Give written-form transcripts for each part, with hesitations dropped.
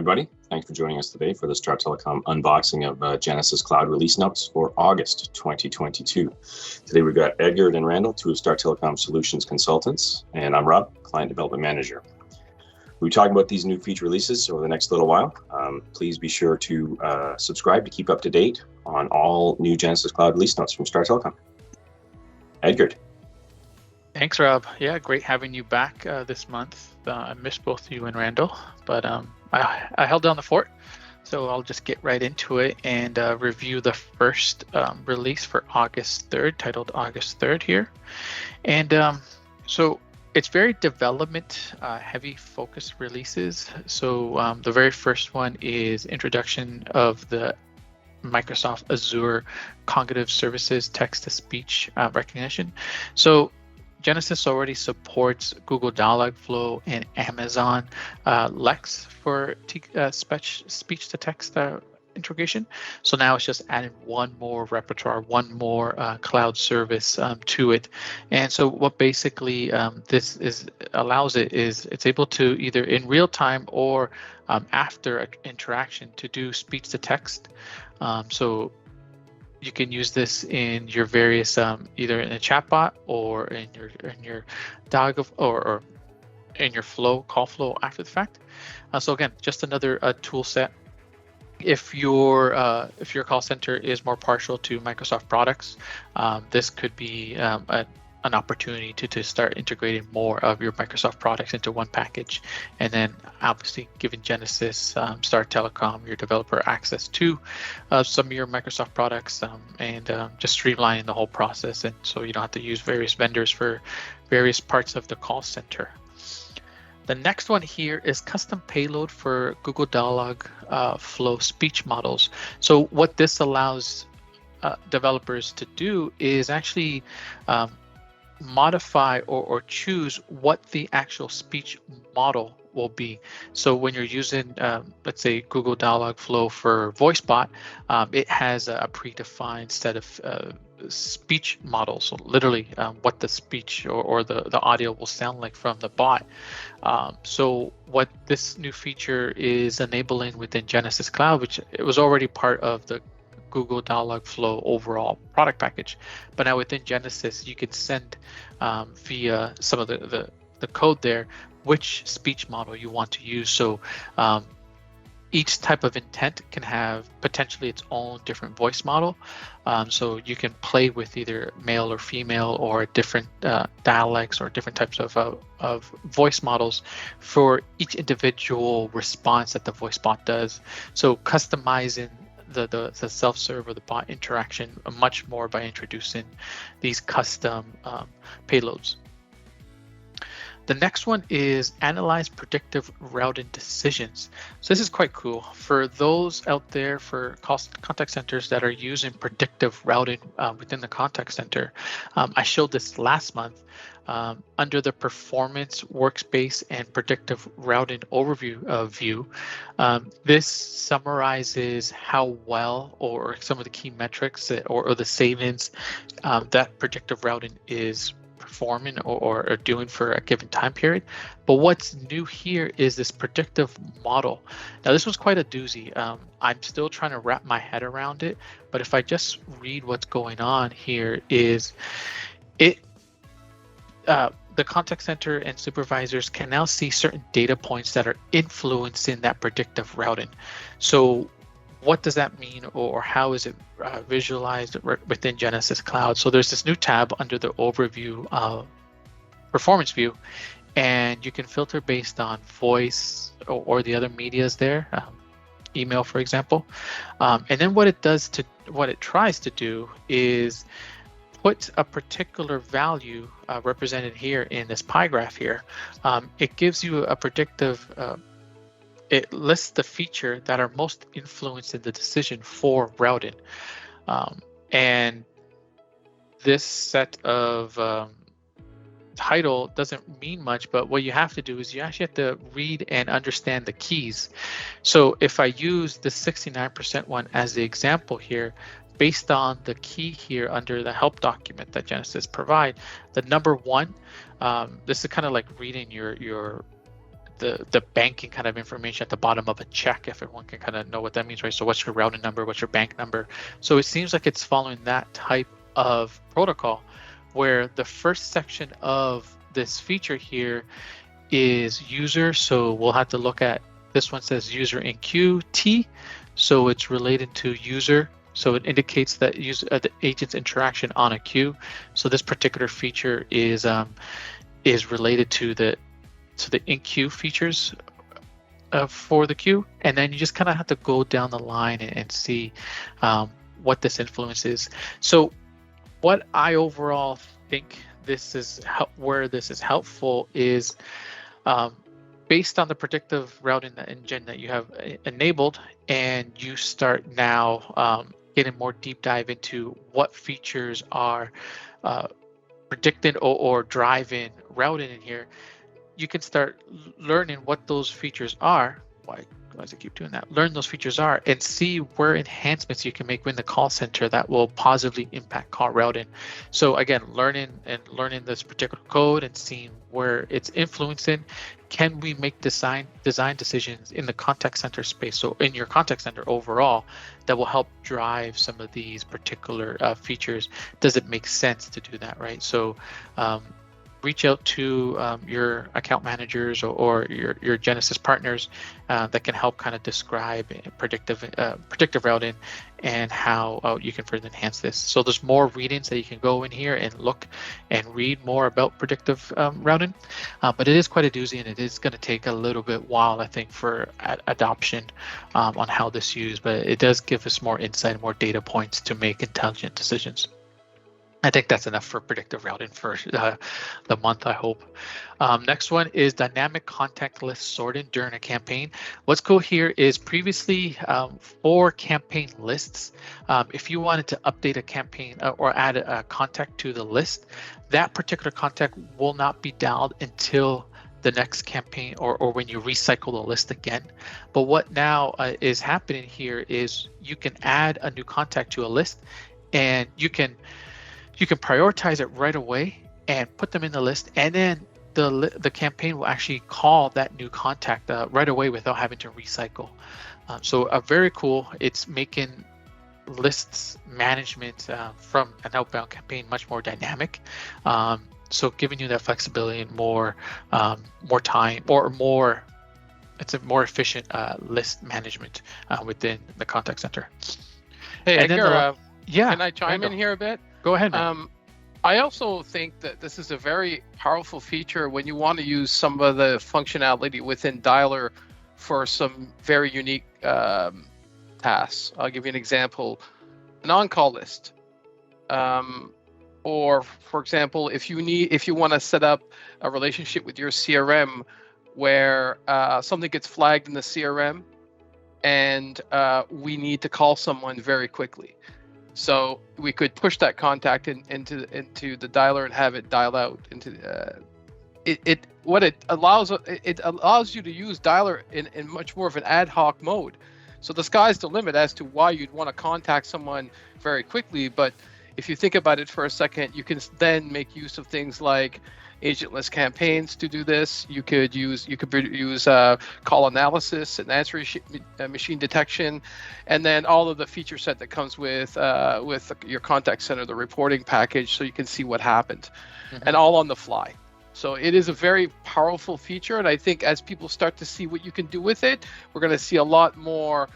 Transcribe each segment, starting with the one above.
everybody. Thanks for joining us today for the Star Telecom unboxing of Genesys Cloud release notes for August 2022. Today we've got Edgar and Randall, two of Star Telecom Solutions consultants, and I'm Rob, Client Development Manager. We'll be talking about these new feature releases over the next little while. Please be sure to subscribe to keep up to date on all new Genesys Cloud release notes from Star Telecom. Edgar. Thanks, Rob. Yeah, great having you back this month. I missed both you and Randall, but I held down the fort. So I'll just get right into it and review the first release for August 3rd, titled August 3rd here. And so it's very development heavy focused releases. So the very first one is introduction of the Microsoft Azure Cognitive Services text-to-speech recognition. So Genesys already supports Google Dialogflow and Amazon Lex for speech-to-text integration. So now it's just adding one more repertoire, one more cloud service to it. And so what basically this allows it is it's able to either in real time or after an interaction to do speech-to-text. So you can use this in your various either in a chatbot or in your dialog or in your call flow after the fact. So again, just another tool set. If your call center is more partial to Microsoft products, this could be an opportunity to start integrating more of your Microsoft products into one package, and then obviously giving Genesys, Star Telecom, your developer access to some of your Microsoft products, and just streamlining the whole process, and so you don't have to use various vendors for various parts of the call center. The next one here is custom payload for Google Dialogflow speech models. So what this allows developers to do is actually modify or choose what the actual speech model will be. So when you're using, let's say, Google Dialogflow for VoiceBot, it has a predefined set of speech models, so literally what the speech or the audio will sound like from the bot. So what this new feature is enabling within Genesys Cloud, which it was already part of the Google Dialogflow overall product package, but now within Genesys you can send via some of the code there which speech model you want to use. So each type of intent can have potentially its own different voice model. So you can play with either male or female or different dialects or different types of voice models for each individual response that the voice bot does. So customizing the self-serve or the bot interaction much more by introducing these custom payloads. The next one is analyze predictive routing decisions. So this is quite cool for those out there for contact centers that are using predictive routing within the contact center. I showed this last month under the performance workspace and predictive routing overview view. This summarizes how well or some of the key metrics or the savings that predictive routing is performing or doing for a given time period. But what's new here is this predictive model. Now this was quite a doozy. I'm still trying to wrap my head around it, but if I just read what's going on here is the contact center and supervisors can now see certain data points that are influencing that predictive routing. So what does that mean, or how is it visualized within Genesys Cloud? So there's this new tab under the overview performance view, and you can filter based on voice or the other medias there, email, for example. And then what it tries to do is put a particular value represented here in this pie graph here. It gives you a predictive it lists the feature that are most influenced in the decision for routing. And this set of title doesn't mean much, but what you have to do is you actually have to read and understand the keys. So if I use the 69% one as the example here, based on the key here under the help document that Genesys provide, the number one, this is kind of like reading your the banking kind of information at the bottom of a check, if everyone can kind of know what that means, right? So what's your routing number, what's your bank number? So it seems like it's following that type of protocol, where the first section of this feature here is user. So we'll have to look at, this one says user in queue T, so it's related to user. So it indicates that the agent's interaction on a queue. So this particular feature is related to the in queue features for the queue, and then you just kind of have to go down the line and see what this influences. So what I overall think where this is helpful is based on the predictive routing engine that you have enabled, and you start now getting more deep dive into what features are predicted or driving routing in here. You can start learning what those features are. Why does it keep doing that? Learn those features are and see where enhancements you can make within the call center that will positively impact call routing. So again, learning this particular code and seeing where it's influencing. Can we make design decisions in the contact center space, so in your contact center overall, that will help drive some of these particular features? Does it make sense to do that, right? So reach out to your account managers or your Genesys partners that can help kind of describe predictive routing and how you can further enhance this. So there's more readings that you can go in here and look and read more about predictive routing, but it is quite a doozy, and it is going to take a little bit while, I think, for adoption on how this is used, but it does give us more insight and more data points to make intelligent decisions. I think that's enough for predictive routing for the month, I hope. Next one is dynamic contact list sorting during a campaign. What's cool here is previously for campaign lists, if you wanted to update a campaign or add a contact to the list, that particular contact will not be dialed until the next campaign or when you recycle the list again. But what now is happening here is you can add a new contact to a list, and you can prioritize it right away and put them in the list, and then the campaign will actually call that new contact right away without having to recycle. So very cool. It's making lists management from an outbound campaign much more dynamic. So giving you that flexibility and more time or it's a more efficient list management within the contact center. Hey, and Edgar, yeah, can I chime in here a bit? Go ahead, man. I also think that this is a very powerful feature when you want to use some of the functionality within Dialer for some very unique tasks. I'll give you an example: an on-call list, or for example, if you want to set up a relationship with your CRM where something gets flagged in the CRM, and we need to call someone very quickly. So we could push that contact into the dialer and have it dial out into it allows you to use dialer in much more of an ad hoc mode. So the sky's the limit as to why you'd want to contact someone very quickly. But if you think about it for a second, you can then make use of things like agentless campaigns to do this. You could use call analysis and answering machine detection, and then all of the feature set that comes with your contact center, the reporting package, so you can see what happened, and all on the fly. So it is a very powerful feature, and I think as people start to see what you can do with it, we're going to see a lot more.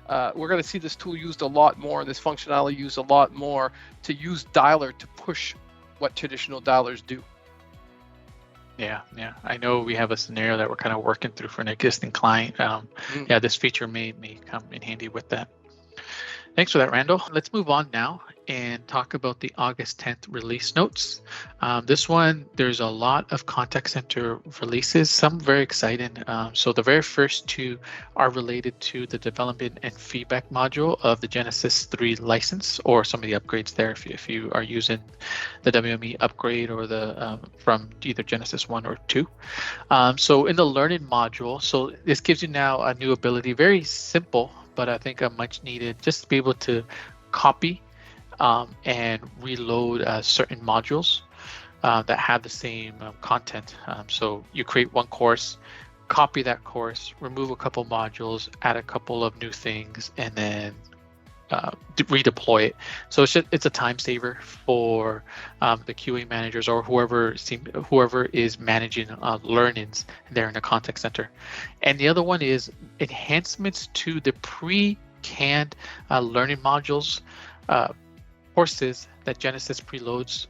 We're going to see this tool used a lot more, and this functionality used a lot more to use Dialer to push what traditional dialers do. Yeah. I know we have a scenario that we're kind of working through for an existing client. Yeah, this feature may come in handy with that. Thanks for that, Randall. Let's move on now and talk about the August 10th release notes. This one, there's a lot of contact center releases, some very exciting. So the very first two are related to the development and feedback module of the Genesys 3 license, or some of the upgrades there if you are using the WME upgrade or the from either Genesys 1 or 2. So in the learning module, so this gives you now a new ability, very simple, but I think a much needed, just to be able to copy and reload certain modules that have the same content. So you create one course, copy that course, remove a couple modules, add a couple of new things, and then redeploy it. So it's a time saver for the QA managers or whoever is managing learnings there in the contact center. And the other one is enhancements to the pre-canned learning modules courses that Genesys preloads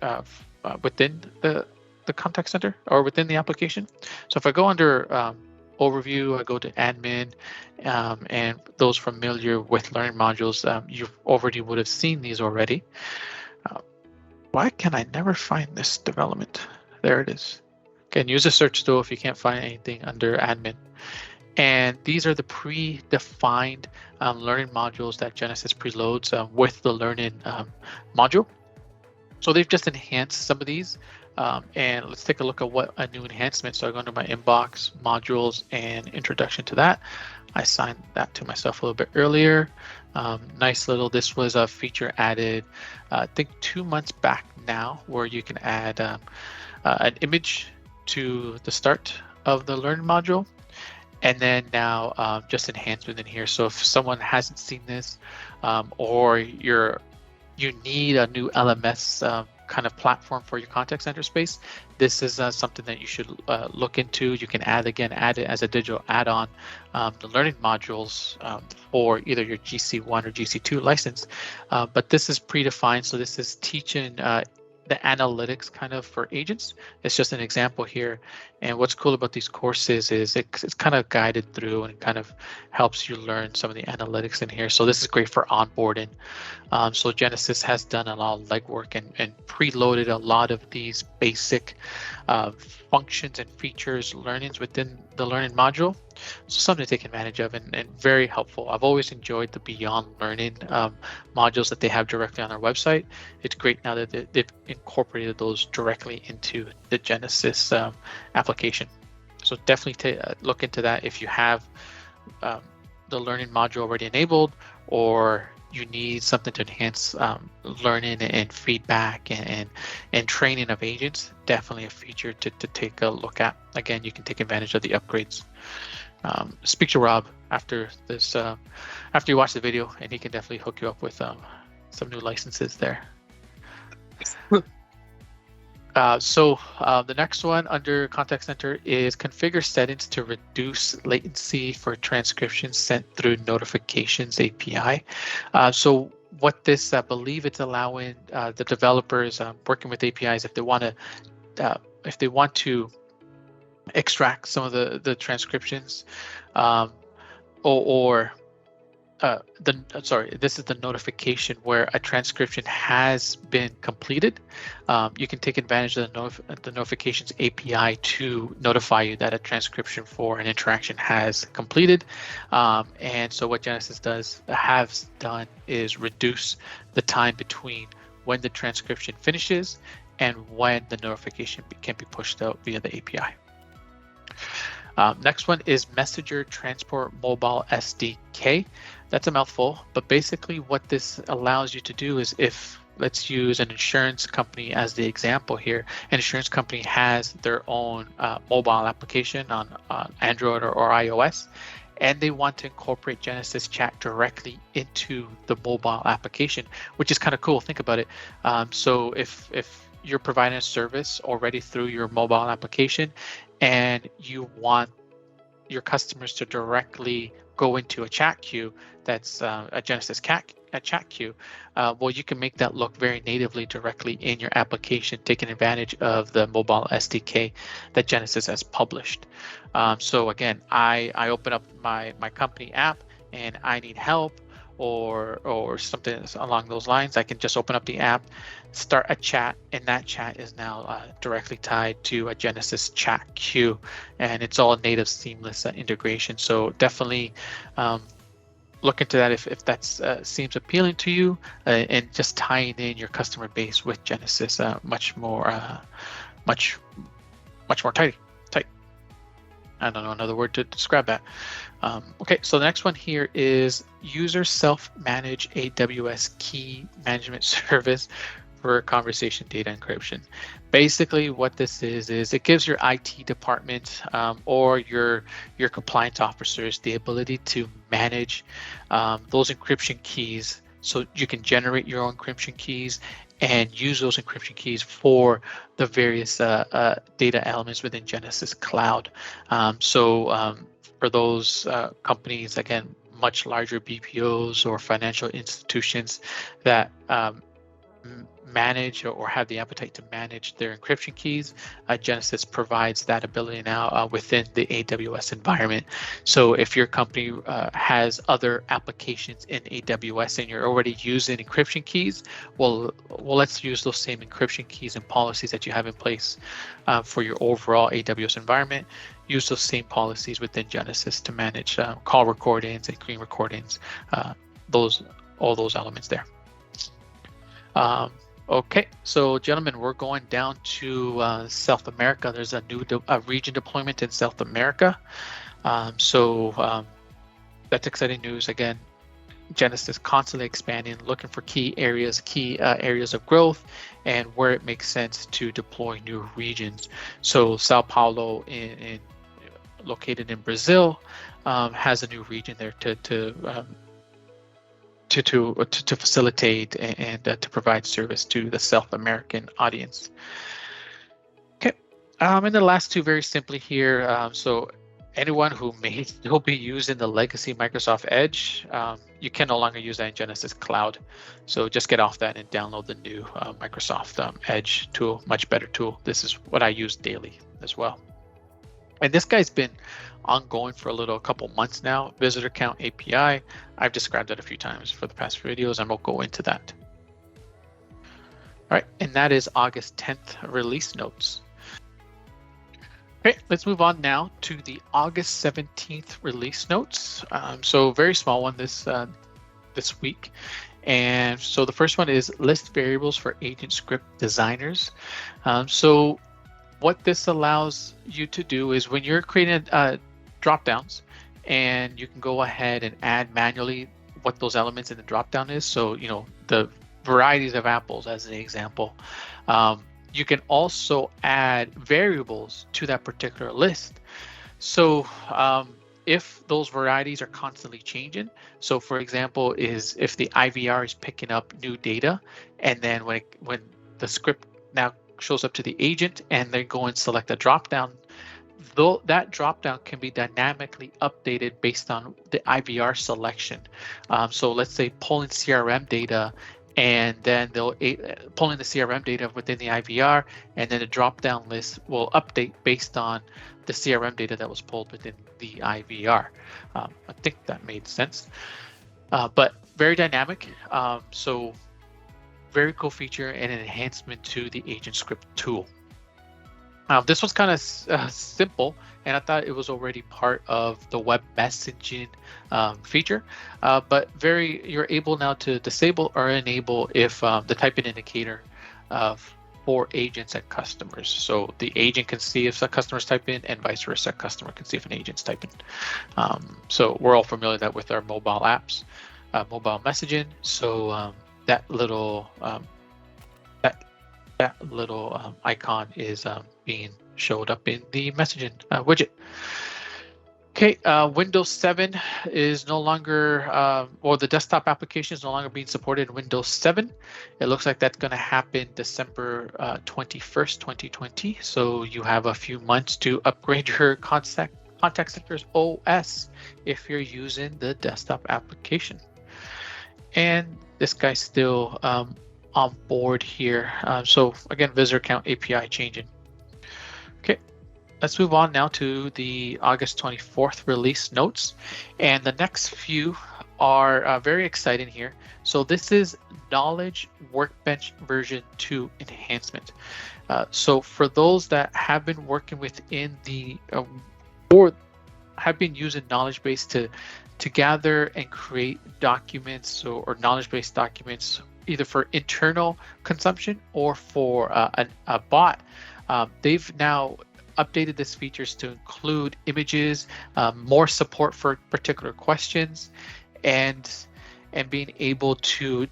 within the contact center or within the application. So if I go under overview, I go to admin, and those familiar with learning modules, you already would have seen these already. Why can I never find this development? There it is. Again, use the search tool if you can't find anything under admin. And these are the predefined learning modules that Genesys preloads with the learning module. So they've just enhanced some of these. And let's take a look at what a new enhancement. So I go into my inbox, modules, and introduction to that. I signed that to myself a little bit earlier. Nice little, this was a feature added, I think 2 months back now, where you can add an image to the start of the learn module. And then now just enhancement in here. So if someone hasn't seen this, or you need a new LMS kind of platform for your contact center space, this is something that you should look into. You can add it as a digital add-on, the learning modules for either your GC1 or GC2 license. But this is predefined, so this is teaching the analytics kind of for agents. It's just an example here. And what's cool about these courses is it's kind of guided through and kind of helps you learn some of the analytics in here. So this is great for onboarding. So Genesys has done a lot of legwork and preloaded a lot of these basic functions and features learnings within the learning module. So something to take advantage of and very helpful. I've always enjoyed the Beyond Learning modules that they have directly on their website. It's great now that they've incorporated those directly into the Genesys application. So definitely look into that if you have the learning module already enabled, or you need something to enhance learning and feedback and training of agents. Definitely a feature to take a look at. Again, you can take advantage of the upgrades. Speak to Rob after this, after you watch the video, and he can definitely hook you up with some new licenses there. So the next one under contact center is configure settings to reduce latency for transcriptions sent through notifications API. So what this, I believe it's allowing the developers working with APIs, if they want to extract some of the transcriptions, this is the notification where a transcription has been completed. You can take advantage of the notifications API to notify you that a transcription for an interaction has completed. And so what Genesys has done is reduce the time between when the transcription finishes and when the notification can be pushed out via the API. Next one is Messenger Transport Mobile SDK. That's a mouthful, but basically what this allows you to do is, if let's use an insurance company as the example here, an insurance company has their own mobile application on Android or iOS, and they want to incorporate Genesys Chat directly into the mobile application, which is kind of cool. Think about it. So if you're providing a service already through your mobile application, and you want your customers to directly go into a chat queue that's a Genesys chat queue, well, you can make that look very natively directly in your application, taking advantage of the mobile SDK that Genesys has published. So again, I open up my company app and I need help or something along those lines. I can just open up the app, start a chat, and that chat is now directly tied to a Genesys chat queue, and it's all native seamless integration. So definitely look into that if that seems appealing to you, and just tying in your customer base with Genesys much more tight. I don't know another word to describe that. Okay, so the next one here is user self-manage AWS key management service for conversation data encryption. Basically, what this is it gives your IT department or your compliance officers the ability to manage those encryption keys. So you can generate your own encryption keys and use those encryption keys for the various data elements within Genesys Cloud. For those companies, again, much larger BPOs or financial institutions that manage or have the appetite to manage their encryption keys, Genesys provides that ability now within the AWS environment. So if your company has other applications in AWS and you're already using encryption keys, well, let's use those same encryption keys and policies that you have in place for your overall AWS environment. Use those same policies within Genesys to manage call recordings and screen recordings, all those elements there. Okay, so gentlemen, we're going down to South America. There's a new region deployment in South America. That's exciting news. Again, Genesys constantly expanding, looking for key areas of growth and where it makes sense to deploy new regions. So Sao Paulo, located in Brazil, has a new region there to facilitate and to provide service to the South American audience. Okay, and the last two very simply here. So anyone who may still be using the legacy Microsoft Edge, you can no longer use that in Genesys Cloud. So just get off that and download the new Microsoft Edge tool, much better tool. This is what I use daily as well. And this guy's been ongoing for a couple months now. Visitor count API. I've described that a few times for the past videos, and we'll go into that. All right, and that is August 10th release notes. Okay, let's move on now to the August 17th release notes. So very small one this week. And so the first one is list variables for agent script designers. So what this allows you to do is when you're creating drop downs, and you can go ahead and add manually what those elements in the drop down is. So, the varieties of apples as an example. You can also add variables to that particular list. So if those varieties are constantly changing, so for example, if the IVR is picking up new data, and then when the script now shows up to the agent and they go and select a drop-down, though that drop-down can be dynamically updated based on the IVR selection. So let's say pulling CRM data, and then they'll pulling the CRM data within the IVR, and then the drop-down list will update based on the CRM data that was pulled within the IVR. I think that made sense, but very dynamic. So very cool feature and an enhancement to the agent script tool. This was kind of simple, and I thought it was already part of the web messaging feature, but you're able now to disable or enable if the typing indicator for agents and customers. So the agent can see if a customer's typing, and vice versa, customer can see if an agent's typing. So we're all familiar that with our mobile apps, mobile messaging. So that little icon is being showed up in the messaging widget. Okay, Windows 7 is no longer, or the desktop application is no longer being supported in Windows 7. It looks like that's going to happen December 21st, 2020. So you have a few months to upgrade your contact center's OS if you're using the desktop application. And this guy's still on board here. So again, visitor count API changing. Okay, let's move on now to the August 24th release notes. And the next few are very exciting here. So this is Knowledge Workbench version 2 enhancement. So for those that have been working within the, or have been using knowledge base to gather and create documents or knowledge-based documents, either for internal consumption or for a bot, they've now updated this features to include images, more support for particular questions, and being able to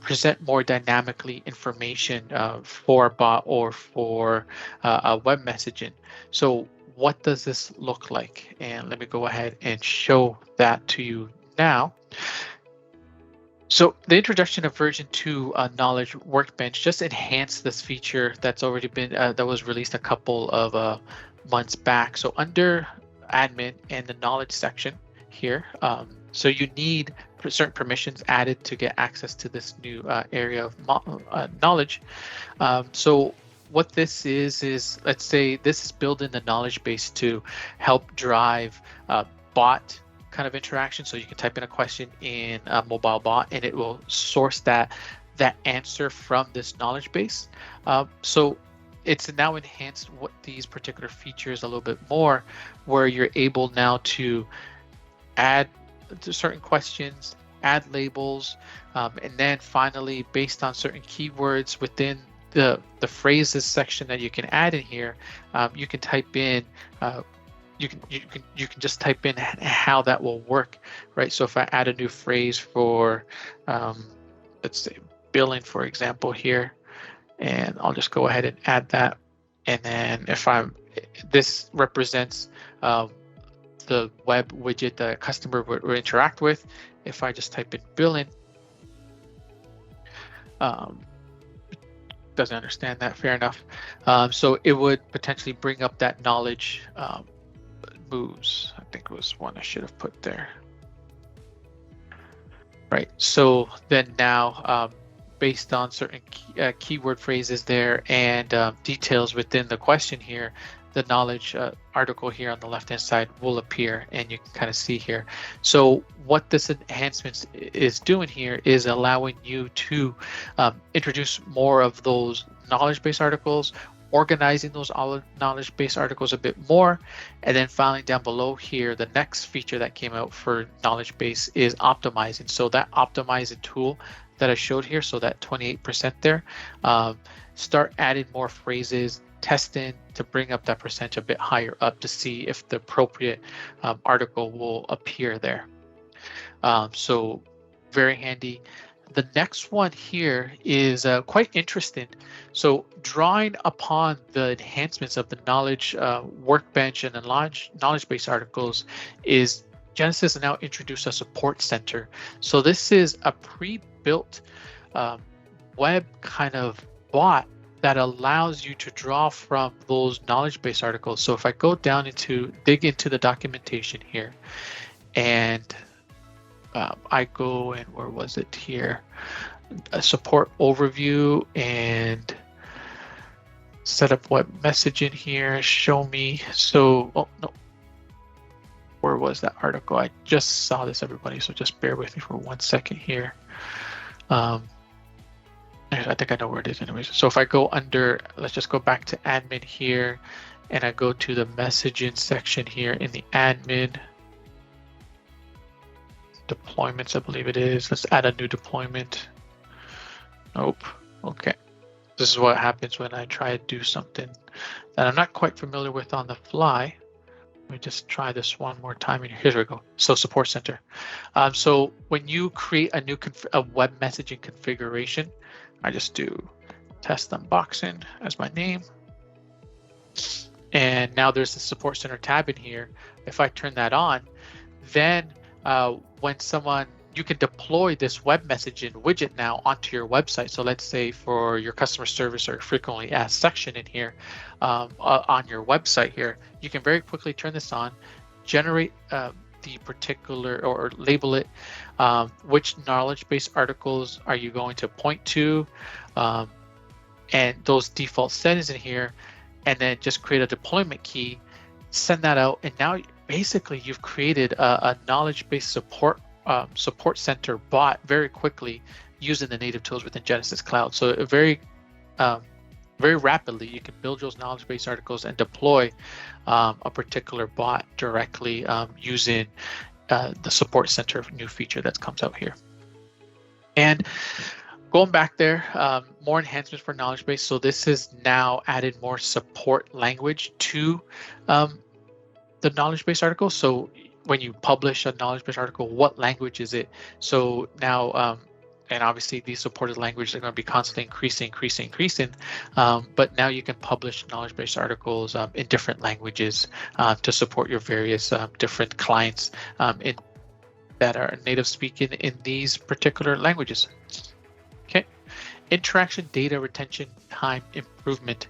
present more dynamically information for a bot or for a web messaging. So what does this look like? And let me go ahead and show that to you now. So the introduction of version 2 Knowledge Workbench just enhanced this feature that's already been that was released a couple of months back. So under admin and the knowledge section here, so you need certain permissions added to get access to this new area of knowledge. So what this is let's say this is building the knowledge base to help drive bot kind of interaction. So you can type in a question in a mobile bot and it will source that answer from this knowledge base. So it's now enhanced what these particular features a little bit more, where you're able now to add to certain questions, add labels, and then finally, based on certain keywords within the phrases section that you can add in here, you can type in you can just type in how that will work, right? So if I add a new phrase for let's say billing, for example, here, and I'll just go ahead and add that, and then if this represents the web widget the customer would interact with. If I just type in billing, doesn't understand that, fair enough. So it would potentially bring up that knowledge moves. I think it was one I should have put there. Right, so then now based on certain keyword phrases there and details within the question here, the knowledge article here on the left hand side will appear, and you can kind of see here. So what this enhancement is doing here is allowing you to introduce more of those knowledge base articles, organizing those knowledge base articles a bit more, and then finally down below here, the next feature that came out for knowledge base is optimizing. So that optimizing tool that I showed here, so that 28% there, start adding more phrases, testing to bring up that percentage a bit higher up to see if the appropriate article will appear there. So very handy. The next one here is quite interesting. So drawing upon the enhancements of the knowledge workbench and the knowledge base articles is Genesys has now introduced a support center. So this is a pre-built web kind of bot that allows you to draw from those knowledge base articles. So if I go down dig into the documentation here, and I go and where was it here? A support overview and set up web messaging here, show me. So, oh no, where was that article? I just saw this, everybody, so just bear with me for 1 second here. I think I know where it is anyways. So if I go under, let's just go back to admin here, and I go to the messaging section here in the admin deployments, I believe it is. Let's add a new deployment. Nope. Okay. This is what happens when I try to do something that I'm not quite familiar with on the fly. Let me just try this one more time. Here we go. So support center. So when you create a web messaging configuration, I just do test unboxing as my name. And now there's the support center tab in here. If I turn that on, then when you can deploy this web messaging widget now onto your website. So let's say for your customer service or frequently asked section in here on your website here, you can very quickly turn this on, generate the particular or label it, which knowledge base articles are you going to point to, and those default settings in here, and then just create a deployment key, send that out, and now basically you've created a knowledge base support center bot very quickly using the native tools within Genesys Cloud. So very rapidly you can build those knowledge base articles and deploy a particular bot directly using the support center new feature that comes out here. And going back there, more enhancements for knowledge base. So this has now added more support language to the knowledge base article. So when you publish a knowledge base article, what language is it? So now and obviously these supported languages are going to be constantly increasing. But now you can publish knowledge base articles in different languages to support your various different clients that are native speaking in these particular languages. Okay, interaction data retention time improvement.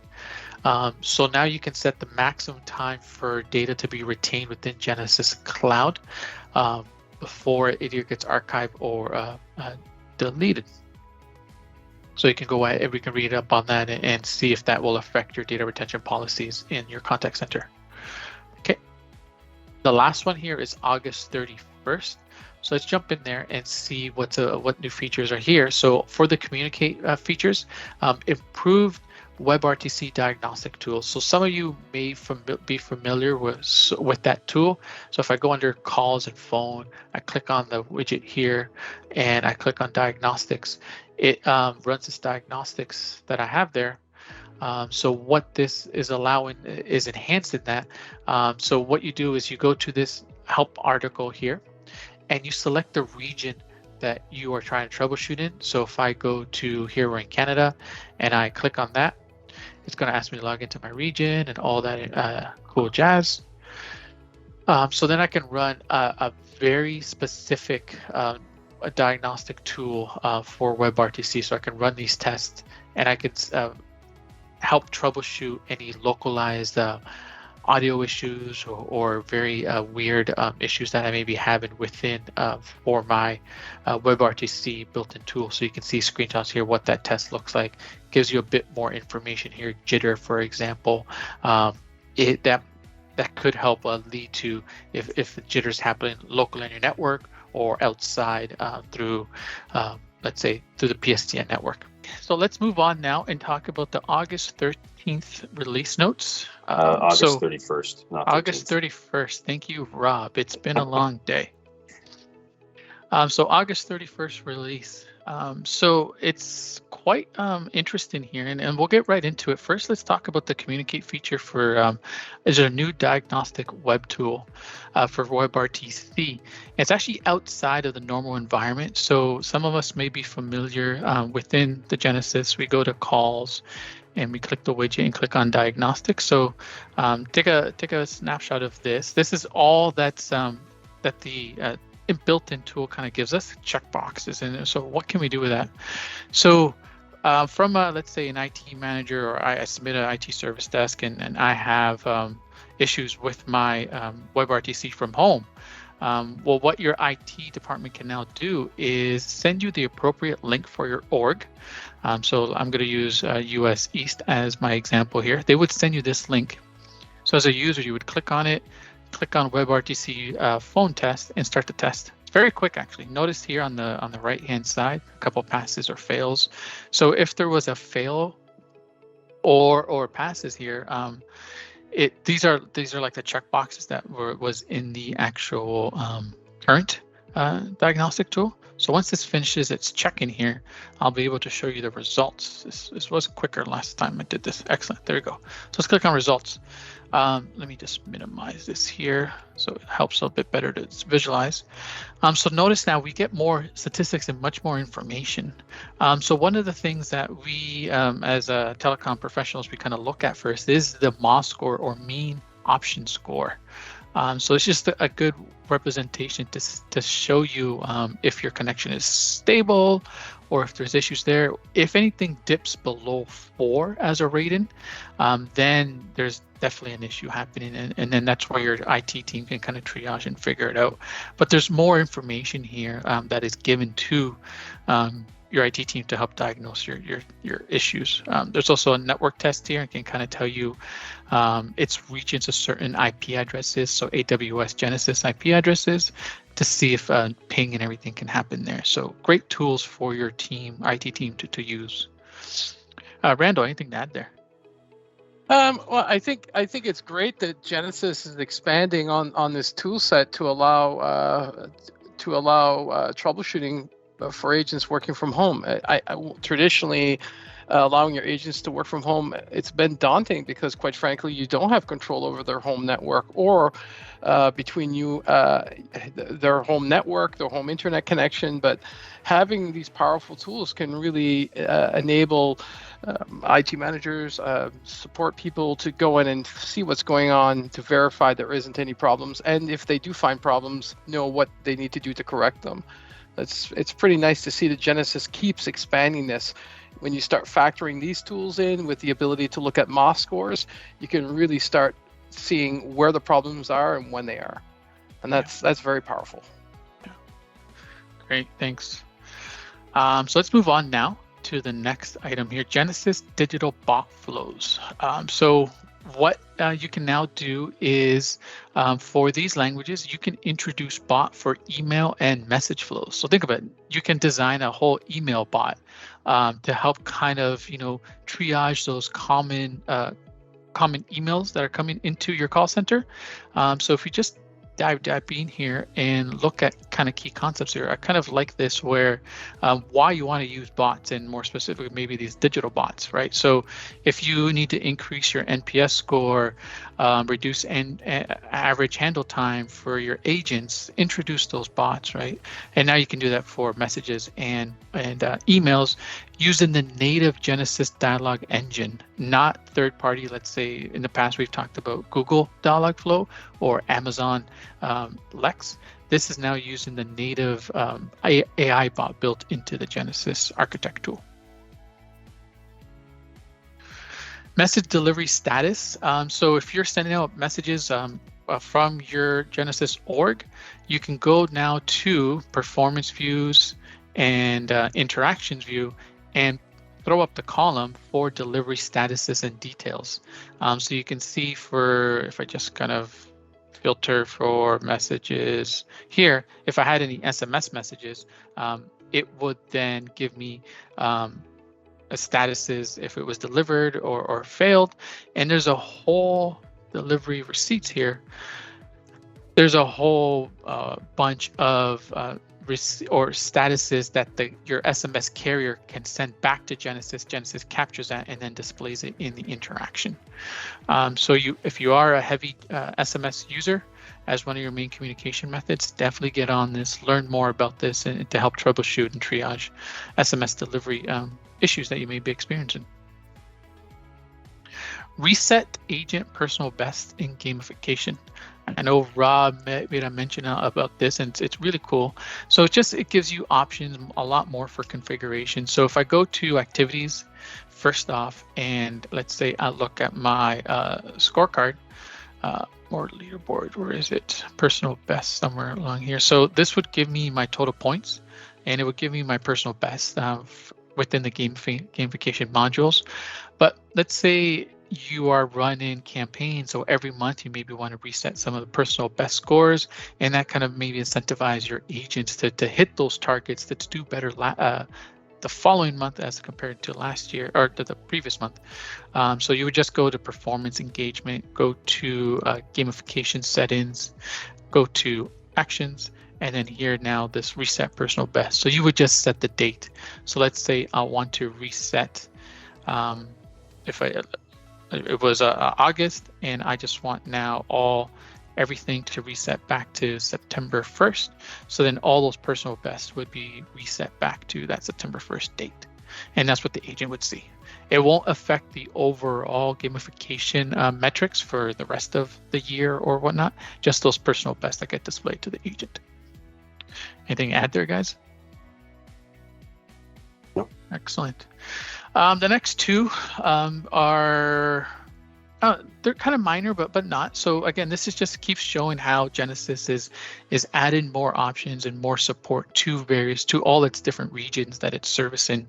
So now you can set the maximum time for data to be retained within Genesys Cloud before it either gets archived or deleted. So you can go ahead and we can read up on that and see if that will affect your data retention policies in your contact center. Okay. The last one here is August 31st. So let's jump in there and see what new features are here. So for the communicate features, improved WebRTC diagnostic tool. So some of you may be familiar with that tool. So if I go under calls and phone, I click on the widget here and I click on diagnostics, it runs this diagnostics that I have there. So what this is allowing is enhanced in that. So what you do is you go to this help article here and you select the region that you are trying to troubleshoot in. So if I go to here, we're in Canada, and I click on that, it's going to ask me to log into my region and all that cool jazz. So then I can run a very specific a diagnostic tool for WebRTC. So I can run these tests and I can help troubleshoot any localized audio issues or very weird issues that I may be having within for my WebRTC built-in tool. So you can see screenshots here, what that test looks like. Gives you a bit more information here. Jitter, for example, that could help lead to if the jitter is happening locally on your network or outside through, let's say, through the PSTN network. So let's move on now and talk about the August 13th release notes. August 31st, not 13th. August 31st. Thank you, Rob. It's been a long day. So August 31st release. So it's quite interesting here, and we'll get right into it. First, let's talk about the communicate feature for is a new diagnostic web tool for WebRTC. It's actually outside of the normal environment. So some of us may be familiar within the Genesys. We go to calls and we click the widget and click on diagnostics. So take a snapshot of this. This is all that's that the built-in tool kind of gives us checkboxes. And so what can we do with that? So from let's say an IT manager, or I submit an IT service desk and I have issues with my WebRTC from home. Well, what your IT department can now do is send you the appropriate link for your org. So I'm going to use US East as my example here. They would send you this link. So as a user, you would click on it, click on WebRTC phone test, and start the test. It's very quick, actually. Notice here on the right-hand side, a couple passes or fails. So if there was a fail or passes here, these are like the check boxes that was in the actual current diagnostic tool. So once this finishes its checking here, I'll be able to show you the results. This was quicker last time I did this. Excellent. There we go. So let's click on results. Let me just minimize this here so it helps a bit better to visualize. So notice now we get more statistics and much more information. So one of the things that we as telecom professionals we kind of look at first is the MOS score or mean option score. So it's just a good representation to show you if your connection is stable or if there's issues there. If anything dips below 4 as a rating, then there's definitely an issue happening, and then that's where your IT team can kind of triage and figure it out. But there's more information here that is given to your IT team to help diagnose your issues. There's also a network test here and can kind of tell you its regions of certain IP addresses, so AWS Genesys IP addresses, to see if ping and everything can happen there. So great tools for your team, IT team to use. Randall, anything to add there? Well, I think it's great that Genesys is expanding on this tool set to allow troubleshooting for agents working from home. I traditionally allowing your agents to work from home, it's been daunting because, quite frankly, you don't have control over their home network or between you, their home network, their home internet connection. But having these powerful tools can really enable IT managers, support people to go in and see what's going on, to verify there isn't any problems, and if they do find problems, know what they need to do to correct them. It's pretty nice to see that Genesys keeps expanding this. When you start factoring these tools in with the ability to look at MOS scores, you can really start seeing where the problems are and when they are, and that's very powerful. Yeah. Great, thanks. So let's move on now to the next item here, Genesys digital bot flows. So what you can now do is for these languages, you can introduce bot for email and message flows. So think of it, you can design a whole email bot to help kind of, triage those common emails that are coming into your call center. So if you just dive in here and look at kind of key concepts here, I kind of like this where why you want to use bots, and more specifically maybe these digital bots, right? So if you need to increase your NPS score, reduce average handle time for your agents, introduce those bots, right? And now you can do that for messages and emails using the native Genesys dialogue engine, not third party. Let's say in the past we've talked about Google Dialogflow or Amazon Lex. This is now using the native AI bot built into the Genesys architect tool. Message delivery status. So if you're sending out messages from your Genesys org, you can go now to performance views and interactions view and throw up the column for delivery statuses and details. So you can see if I just kind of filter for messages here, if I had any SMS messages, it would then give me statuses if it was delivered or failed. And there's a whole delivery receipts here. There's a whole bunch of or statuses that your SMS carrier can send back to Genesys. Genesys captures that and then displays it in the interaction. So if you are a heavy SMS user as one of your main communication methods, definitely get on this, learn more about this, and to help troubleshoot and triage SMS delivery issues that you may be experiencing. Reset agent personal best in gamification. I know Rob made a mention about this, and it's really cool. So it gives you options, a lot more for configuration. So if I go to activities first off, and let's say I look at my scorecard or leaderboard, where is it? Personal best somewhere along here. So this would give me my total points, and it would give me my personal best within the gamification modules. But let's say you are running campaigns, so every month you maybe want to reset some of the personal best scores, and that kind of maybe incentivize your agents to hit those targets, to do better the following month as compared to last year or to the previous month. So you would just go to performance engagement, go to gamification settings, go to actions, and then here now this reset personal best. So you would just set the date. So let's say I want to reset it was August, and I just want now everything to reset back to September 1st. So then all those personal bests would be reset back to that September 1st date. And that's what the agent would see. It won't affect the overall gamification metrics for the rest of the year or whatnot, just those personal bests that get displayed to the agent. Anything to add there, guys? No. Excellent. The next two are they're kind of minor, but not. So again, this just keeps showing how Genesys is adding more options and more support to all its different regions that it's servicing.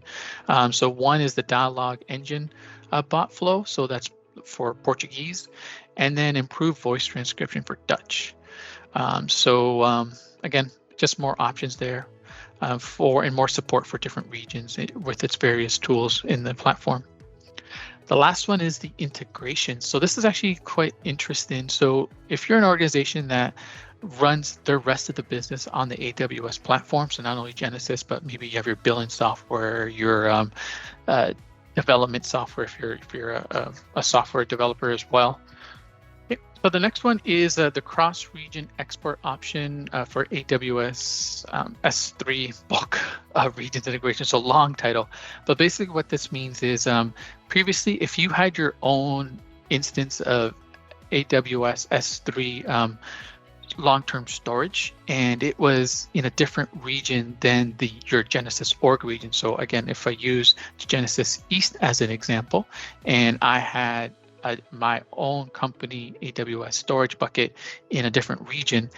So one is the dialogue engine bot flow. So that's for Portuguese, and then improved voice transcription for Dutch. Again, just more options there. And more support for different regions with its various tools in the platform. The last one is the integration. So this is actually quite interesting. So if you're an organization that runs the rest of the business on the AWS platform, so not only Genesys, but maybe you have your billing software, your development software if you're a software developer as well. Okay. So the next one is the cross-region export option for AWS S3 bulk regions integration. So long title, but basically what this means is previously if you had your own instance of AWS S3 long-term storage and it was in a different region than your Genesys org region. So again, if I use Genesys East as an example, and I had my own company AWS storage bucket in a different region,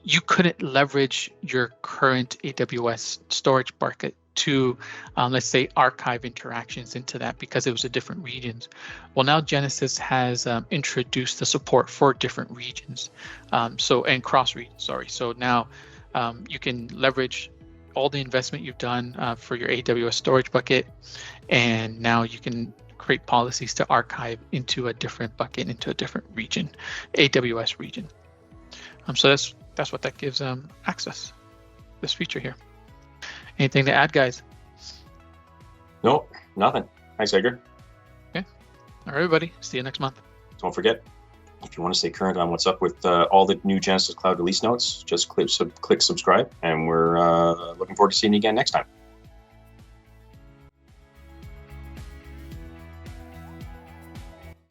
you couldn't leverage your current AWS storage bucket to, let's say, archive interactions into that because it was a different regions. Well, now Genesys has introduced the support for different regions, and cross regions. Sorry. So now you can leverage all the investment you've done for your AWS storage bucket, and now you can create policies to archive into a different bucket, into a different region, AWS region. So that's what that gives access. This feature here. Anything to add, guys? Nope, nothing. Thanks, Edgar. Okay. All right, everybody. See you next month. Don't forget, if you want to stay current on what's up with all the new Genesys Cloud release notes, just click subscribe, and we're looking forward to seeing you again next time.